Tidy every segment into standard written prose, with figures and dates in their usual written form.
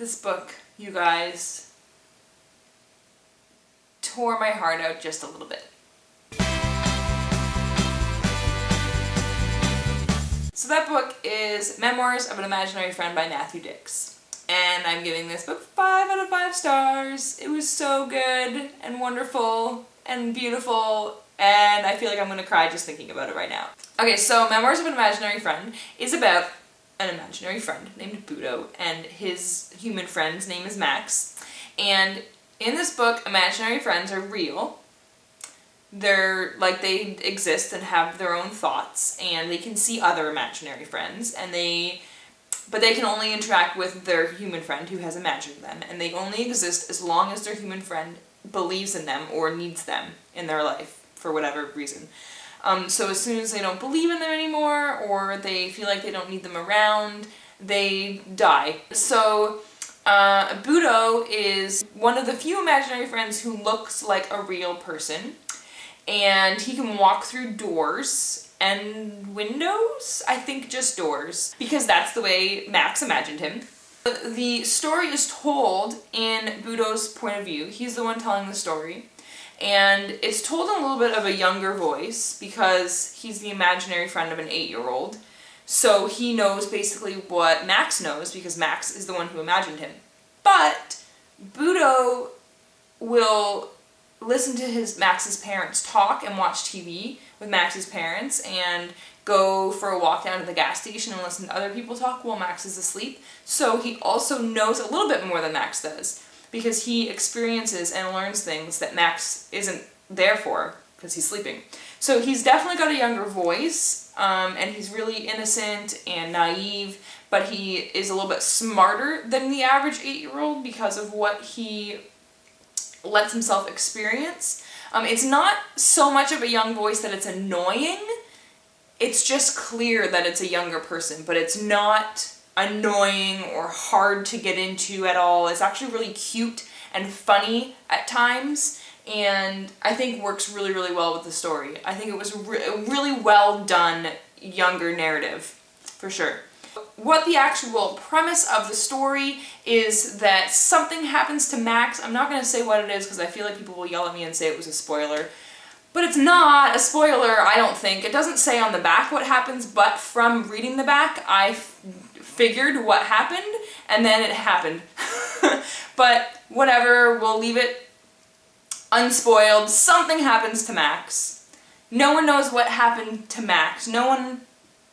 This book, you guys, tore my heart out just a little bit. So that book is Memoirs of an Imaginary Friend by Matthew Dix. And I'm giving this book 5 out of 5 stars. It was so good and wonderful and beautiful, and I feel like I'm gonna cry just thinking about it right now. Okay, so Memoirs of an Imaginary Friend is about an imaginary friend named Budo, and his human friend's name is Max. And in this book, imaginary friends are real. They're like, they exist and have their own thoughts, and they can see other imaginary friends, but they can only interact with their human friend who has imagined them, and they only exist as long as their human friend believes in them or needs them in their life for whatever reason. So as soon as they don't believe in them anymore, or they feel like they don't need them around, they die. So Budo is one of the few imaginary friends who looks like a real person, and he can walk through doors and windows? I think just doors, because that's the way Max imagined him. The story is told in Budo's point of view. He's the one telling the story. And it's told in a little bit of a younger voice because he's the imaginary friend of an 8-year-old. So he knows basically what Max knows because Max is the one who imagined him. But Budo will listen to Max's parents talk and watch TV with Max's parents and go for a walk down to the gas station and listen to other people talk while Max is asleep. So he also knows a little bit more than Max does, because he experiences and learns things that Max isn't there for because he's sleeping. So he's definitely got a younger voice, and he's really innocent and naive, but he is a little bit smarter than the average 8-year-old because of what he lets himself experience. It's not so much of a young voice that it's annoying, it's just clear that it's a younger person, but it's not annoying or hard to get into at all. It's actually really cute and funny at times, and I think works really, really well with the story. I think it was a really well done younger narrative, for sure. What the actual premise of the story is that something happens to Max. I'm not going to say what it is because I feel like people will yell at me and say it was a spoiler. But it's not a spoiler, I don't think. It doesn't say on the back what happens, but from reading the back, I figured what happened, and then it happened. But whatever, we'll leave it unspoiled. Something happens to Max. No one knows what happened to Max. No one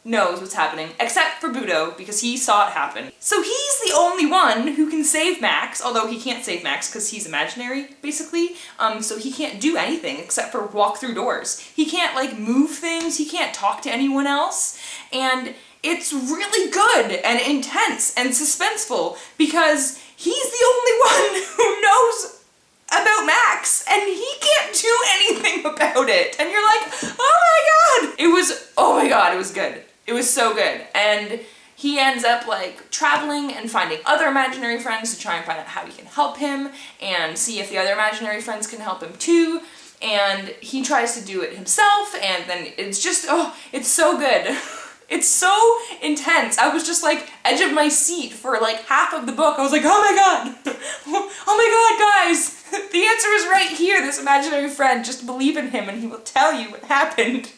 knows what's happening, except for Budo, because he saw it happen. So he's the only one who can save Max, although he can't save Max because he's imaginary, basically. So he can't do anything except for walk through doors. He can't, like, move things, he can't talk to anyone else, and it's really good and intense and suspenseful because he's the only one who knows about Max, and he can't do anything about it. And you're like, oh my god! Oh my god, it was good. It was so good. And he ends up, like, traveling and finding other imaginary friends to try and find out how he can help him and see if the other imaginary friends can help him too. And he tries to do it himself, and then it's just, oh, it's so good. It's so intense. I was just, like, edge of my seat for, like, half of the book. I was like, oh my god! Oh my god, guys! The answer is right here, this imaginary friend. Just believe in him and he will tell you what happened.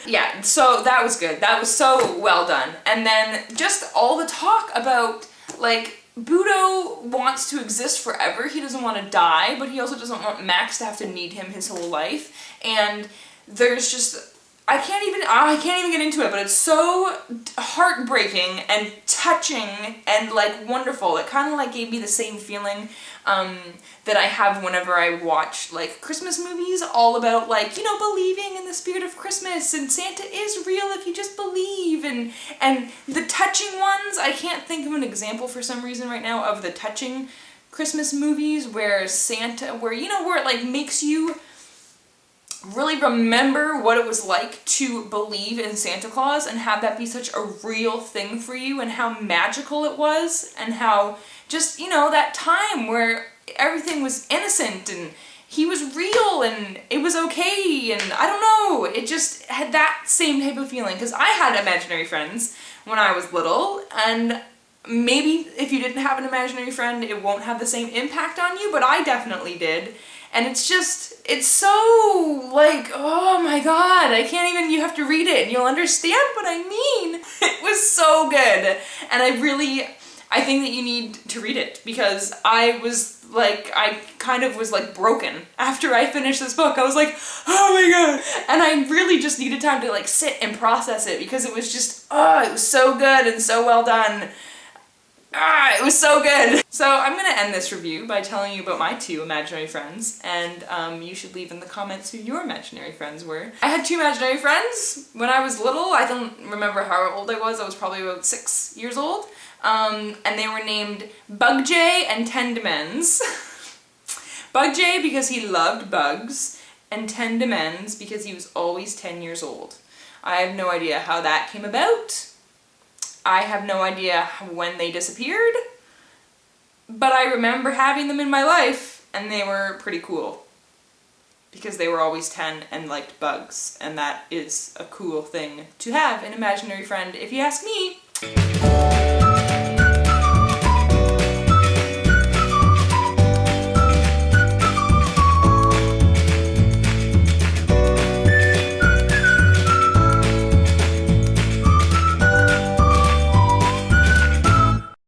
Yeah, so that was good. That was so well done. And then just all the talk about, like, Budo wants to exist forever. He doesn't want to die, but he also doesn't want Max to have to need him his whole life. And there's just, I can't even get into it, but it's so heartbreaking and touching and, like, wonderful. It kind of, like, gave me the same feeling that I have whenever I watch, like, Christmas movies all about, like, you know, believing in the spirit of Christmas, and Santa is real if you just believe, and the touching ones. I can't think of an example for some reason right now of the touching Christmas movies where you know, where it, like, makes you really remember what it was like to believe in Santa Claus and have that be such a real thing for you, and how magical it was, and how just, you know, that time where everything was innocent and he was real and it was okay, and I don't know, it just had that same type of feeling, because I had imaginary friends when I was little, and maybe if you didn't have an imaginary friend, it won't have the same impact on you, but I definitely did. And it's so, like, oh my god, I can't even, you have to read it and you'll understand what I mean. It was so good. And I think that you need to read it, because I kind of was like broken after I finished this book. I was like, oh my god. And I really just needed time to like sit and process it, because it was just, oh, it was so good and so well done. It was so good! So I'm gonna end this review by telling you about my 2 imaginary friends, and you should leave in the comments who your imaginary friends were. I had 2 imaginary friends when I was little. I don't remember how old I was probably about 6 years old. And they were named Bug J and Tendemens. Bug J because he loved bugs, and Tendemens because he was always 10 years old. I have no idea how that came about. I have no idea when they disappeared, but I remember having them in my life, and they were pretty cool. Because they were always 10 and liked bugs, and that is a cool thing to have, an imaginary friend, if you ask me.